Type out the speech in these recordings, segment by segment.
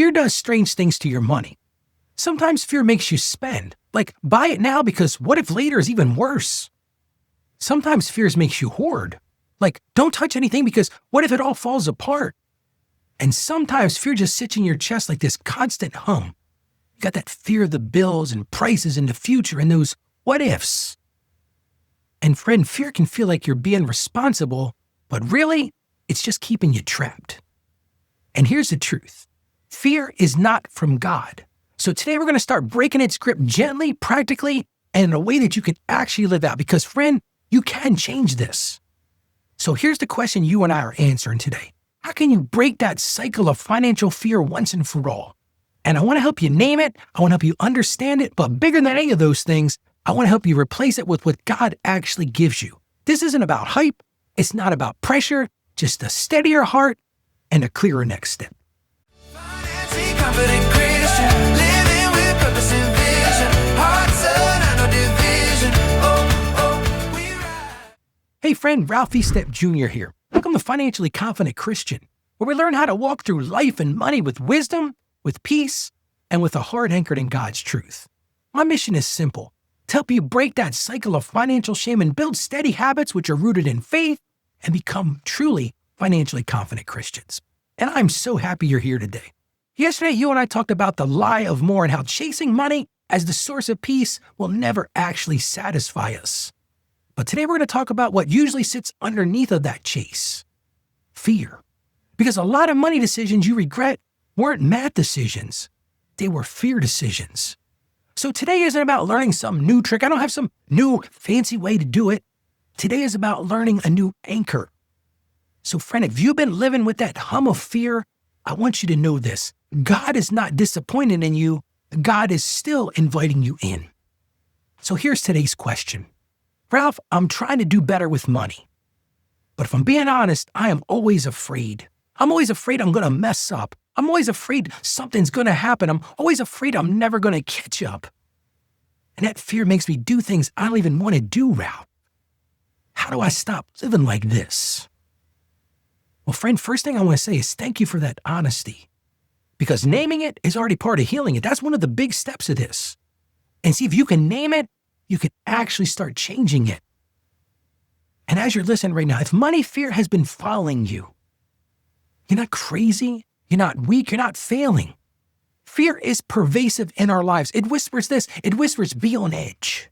fear does strange things to your money. Sometimes fear makes you spend, like buy it now because what if later is even worse? Sometimes fears makes you hoard, like don't touch anything because what if it all falls apart? And sometimes fear just sits in your chest like this constant hum. You got that fear of the bills and prices in the future and those what ifs. And friend, fear can feel like you're being responsible, but really, it's just keeping you trapped. And here's the truth. Fear is not from God. So today we're going to start breaking its grip gently, practically, and in a way that you can actually live out. Because friend, you can change this. So here's the question you and I are answering today. How can you break that cycle of financial fear once and for all? And I want to help you name it. I want to help you understand it. But bigger than any of those things, I want to help you replace it with what God actually gives you. This isn't about hype. It's not about pressure, just a steadier heart and a clearer next step. Hey friend, Ralphie Step Jr. here. Welcome to Financially Confident Christian, where we learn how to walk through life and money with wisdom, with peace, and with a heart anchored in God's truth. My mission is simple, to help you break that cycle of financial shame and build steady habits which are rooted in faith and become truly financially confident Christians. And I'm so happy you're here today. Yesterday, you and I talked about the lie of more and how chasing money as the source of peace will never actually satisfy us. But today we're going to talk about what usually sits underneath of that chase, fear. Because a lot of money decisions you regret weren't math decisions, they were fear decisions. So today isn't about learning some new trick. I don't have some new fancy way to do it. Today is about learning a new anchor. So friend, if you've been living with that hum of fear, I want you to know this. God is not disappointed in you. God is still inviting you in. So here's today's question. Ralph, I'm trying to do better with money. But if I'm being honest, I am always afraid. I'm always afraid I'm going to mess up. I'm always afraid something's going to happen. I'm always afraid I'm never going to catch up. And that fear makes me do things I don't even want to do, Ralph. How do I stop living like this? Well, friend, first thing I want to say is thank you for that honesty. Because naming it is already part of healing it. That's one of the big steps of this. And see, if you can name it, you can actually start changing it. And as you're listening right now, if money fear has been following you, you're not crazy, you're not weak, you're not failing. Fear is pervasive in our lives. It whispers this, it whispers, be on edge.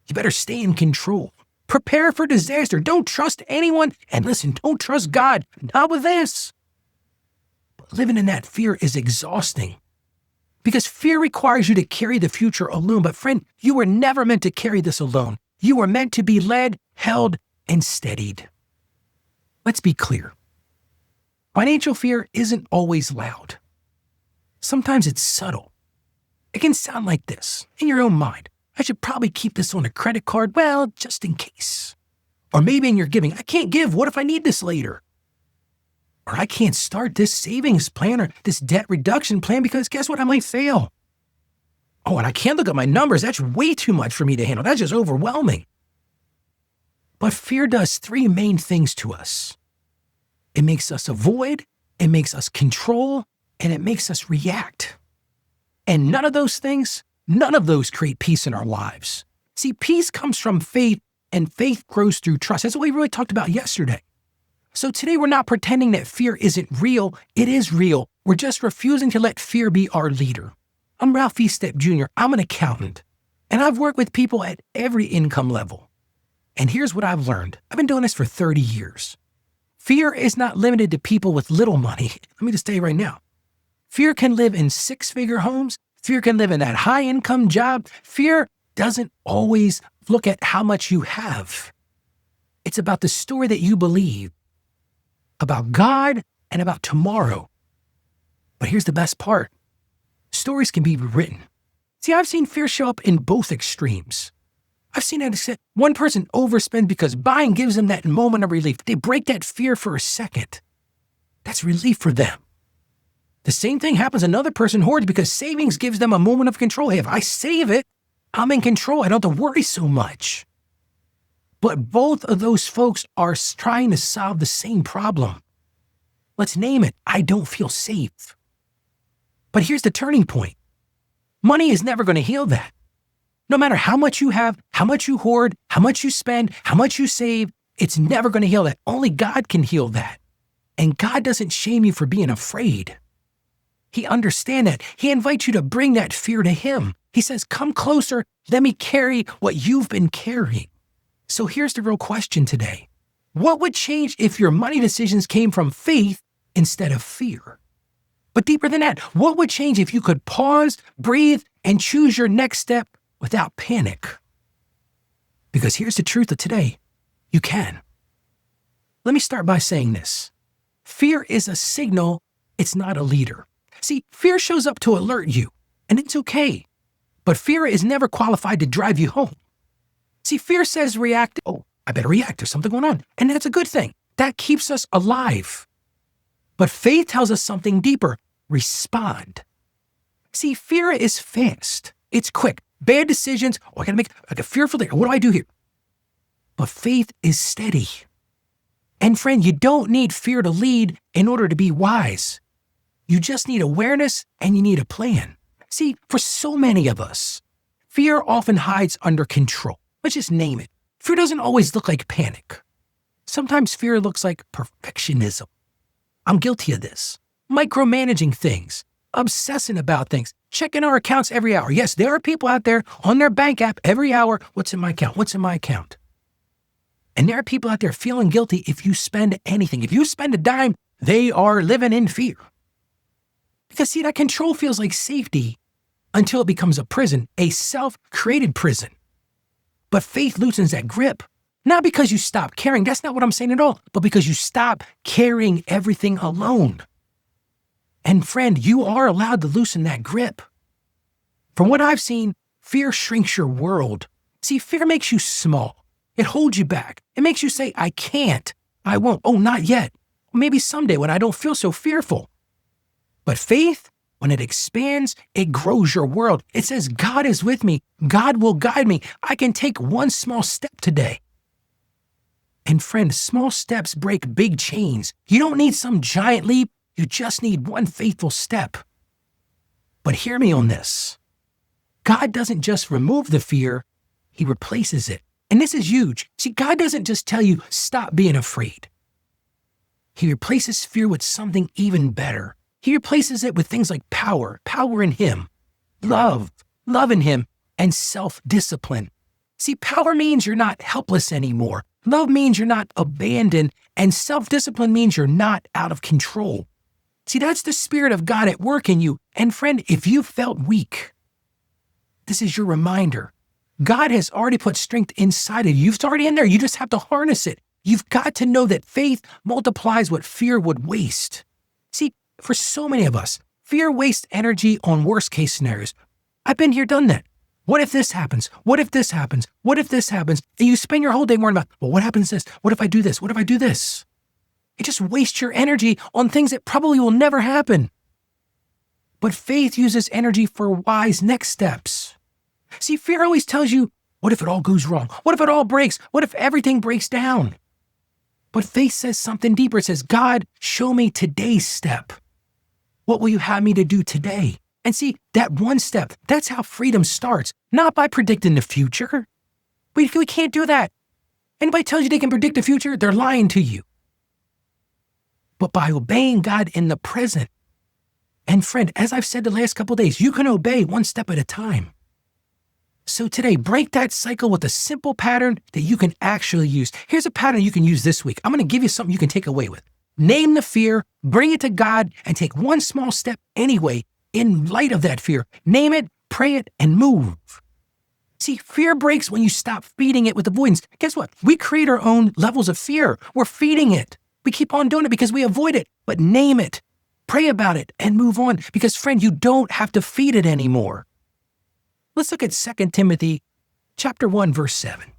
You better stay in control. Prepare for disaster. Don't trust anyone. And listen, don't trust God. Not with this. But living in that fear is exhausting. Because fear requires you to carry the future alone. But friend, you were never meant to carry this alone. You were meant to be led, held, and steadied. Let's be clear. Financial fear isn't always loud. Sometimes it's subtle. It can sound like this in your own mind. I should probably keep this on a credit card, well, just in case. Or maybe in your giving, I can't give, what if I need this later? Or I can't start this savings plan or this debt reduction plan because guess what, I might fail. Oh, and I can't look at my numbers, that's way too much for me to handle, that's just overwhelming. But fear does three main things to us. It makes us avoid, it makes us control, and it makes us react. And none of those create peace in our lives. See, peace comes from faith, and faith grows through trust. That's what we really talked about yesterday. So today we're not pretending that fear isn't real. It is real. We're just refusing to let fear be our leader. I'm Ralphie Step Jr. I'm an accountant, and I've worked with people at every income level. And here's what I've learned. I've been doing this for 30 years. Fear is not limited to people with little money. Let me just tell you right now. Fear can live in six-figure homes. Fear can live in that high-income job. Fear doesn't always look at how much you have. It's about the story that you believe, about God and about tomorrow. But here's the best part. Stories can be rewritten. See, I've seen fear show up in both extremes. I've seen it. One person overspends because buying gives them that moment of relief. They break that fear for a second. That's relief for them. The same thing happens. Another person hoards because savings gives them a moment of control. Hey, if I save it, I'm in control. I don't have to worry so much. But both of those folks are trying to solve the same problem. Let's name it. I don't feel safe. But here's the turning point. Money is never going to heal that. No matter how much you have, how much you hoard, how much you spend, how much you save, it's never going to heal that. Only God can heal that. And God doesn't shame you for being afraid. He understands that. He invites you to bring that fear to Him. He says, come closer, let me carry what you've been carrying. So here's the real question today. What would change if your money decisions came from faith instead of fear? But deeper than that, what would change if you could pause, breathe, and choose your next step without panic? Because here's the truth of today. You can. Let me start by saying this. Fear is a signal, it's not a leader. See, fear shows up to alert you, and it's okay. But fear is never qualified to drive you home. See, fear says react. Oh, I better react. There's something going on. And that's a good thing. That keeps us alive. But faith tells us something deeper. Respond. See, fear is fast. It's quick. Bad decisions. Oh, I got to make like a fearful thing. What do I do here? But faith is steady. And friend, you don't need fear to lead in order to be wise. You just need awareness and you need a plan. See, for so many of us, fear often hides under control. Let's just name it. Fear doesn't always look like panic. Sometimes fear looks like perfectionism. I'm guilty of this. Micromanaging things, obsessing about things, checking our accounts every hour. Yes, there are people out there on their bank app every hour. What's in my account? What's in my account? And there are people out there feeling guilty if you spend anything. If you spend a dime, they are living in fear. Because see, that control feels like safety until it becomes a prison, a self-created prison. But faith loosens that grip, not because you stop caring. That's not what I'm saying at all, but because you stop carrying everything alone. And friend, you are allowed to loosen that grip. From what I've seen, fear shrinks your world. See, fear makes you small. It holds you back. It makes you say, I can't, I won't, oh, not yet. Maybe someday when I don't feel so fearful. But faith, when it expands, it grows your world. It says, God is with me. God will guide me. I can take one small step today. And friend, small steps break big chains. You don't need some giant leap. You just need one faithful step. But hear me on this. God doesn't just remove the fear, He replaces it. And this is huge. See, God doesn't just tell you, stop being afraid. He replaces fear with something even better. He replaces it with things like power in Him, love in Him, and self-discipline. See, power means you're not helpless anymore. Love means you're not abandoned, and self-discipline means you're not out of control. See, that's the Spirit of God at work in you. And friend, if you felt weak, this is your reminder. God has already put strength inside of you. It's already in there. You just have to harness it. You've got to know that faith multiplies what fear would waste. See, for so many of us, fear wastes energy on worst case scenarios. I've been here, done that. What if this happens? What if this happens? What if this happens? And you spend your whole day worrying about, well, what happens this? What if I do this? What if I do this? It just wastes your energy on things that probably will never happen. But faith uses energy for wise next steps. See, fear always tells you, what if it all goes wrong? What if it all breaks? What if everything breaks down? But faith says something deeper. It says, God, show me today's step. What will you have me to do today? And see, that one step, that's how freedom starts, not by predicting the future. We can't do that. Anybody tells you they can predict the future, they're lying to you. But by obeying God in the present. And friend, as I've said the last couple of days, you can obey one step at a time. So today, break that cycle with a simple pattern that you can actually use. Here's a pattern you can use this week. I'm going to give you something you can take away with. Name the fear, bring it to God, and take one small step anyway in light of that fear. Name it, pray it, and move. See, fear breaks when you stop feeding it with avoidance. Guess what? We create our own levels of fear. We're feeding it. We keep on doing it because we avoid it. But name it, pray about it, and move on. Because friend, you don't have to feed it anymore. Let's look at 2 Timothy chapter 1, verse 7.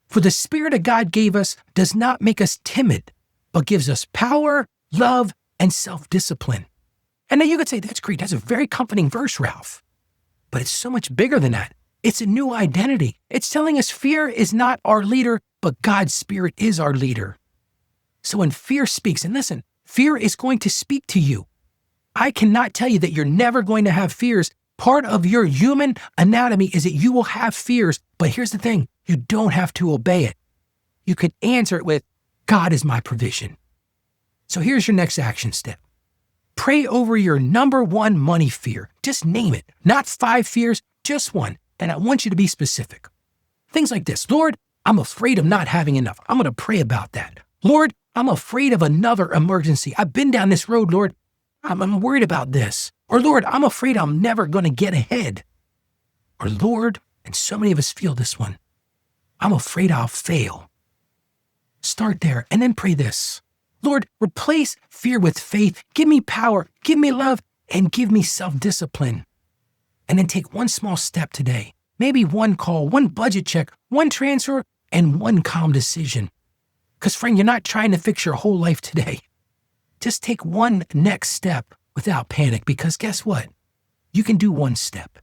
For the Spirit of God gave us does not make us timid, but gives us power, love, and self-discipline. And now you could say, that's great. That's a very comforting verse, Ralph. But it's so much bigger than that. It's a new identity. It's telling us fear is not our leader, but God's Spirit is our leader. So when fear speaks, and listen, fear is going to speak to you. I cannot tell you that you're never going to have fears. Part of your human anatomy is that you will have fears, but here's the thing, you don't have to obey it. You could answer it with, God is my provision. So here's your next action step. Pray over your number one money fear. Just name it. Not 5 fears, just one. And I want you to be specific. Things like this. Lord, I'm afraid of not having enough. I'm going to pray about that. Lord, I'm afraid of another emergency. I've been down this road, Lord. I'm worried about this. Or Lord, I'm afraid I'm never going to get ahead. Or Lord, and so many of us feel this one, I'm afraid I'll fail. Start there and then pray this. Lord, replace fear with faith. Give me power, give me love, and give me self-discipline. And then take one small step today. Maybe one call, one budget check, one transfer, and one calm decision. Because friend, you're not trying to fix your whole life today. Just take one next step without panic, because guess what? You can do one step.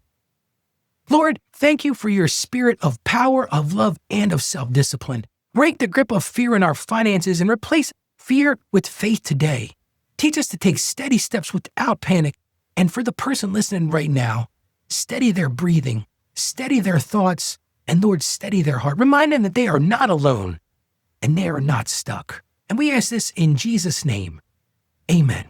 Lord, thank you for your spirit of power, of love, and of self-discipline. Break the grip of fear in our finances and replace fear with faith today. Teach us to take steady steps without panic. And for the person listening right now, steady their breathing, steady their thoughts, and Lord, steady their heart. Remind them that they are not alone and they are not stuck. And we ask this in Jesus' name. Amen.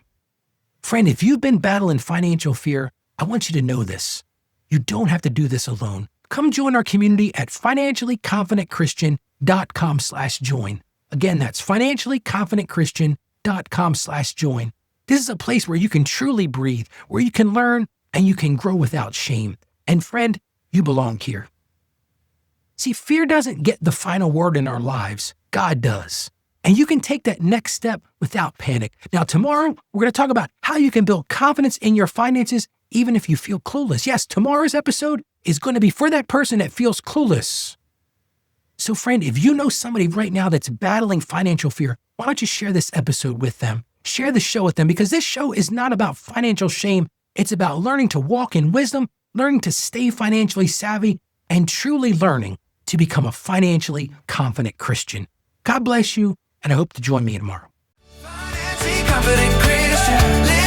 Friend, if you've been battling financial fear, I want you to know this. You don't have to do this alone. Come join our community at financiallyconfidentchristian.com/join. Again, that's financiallyconfidentchristian.com/join. This is a place where you can truly breathe, where you can learn and you can grow without shame. And friend, you belong here. See, fear doesn't get the final word in our lives. God does. And you can take that next step without panic. Now, tomorrow, we're going to talk about how you can build confidence in your finances even if you feel clueless. Yes, tomorrow's episode is going to be for that person that feels clueless. So friend, if you know somebody right now that's battling financial fear, why don't you share this episode with them? Share the show with them, because this show is not about financial shame. It's about learning to walk in wisdom, learning to stay financially savvy, and truly learning to become a financially confident Christian. God bless you, and I hope to join me tomorrow. Financially confident Christian.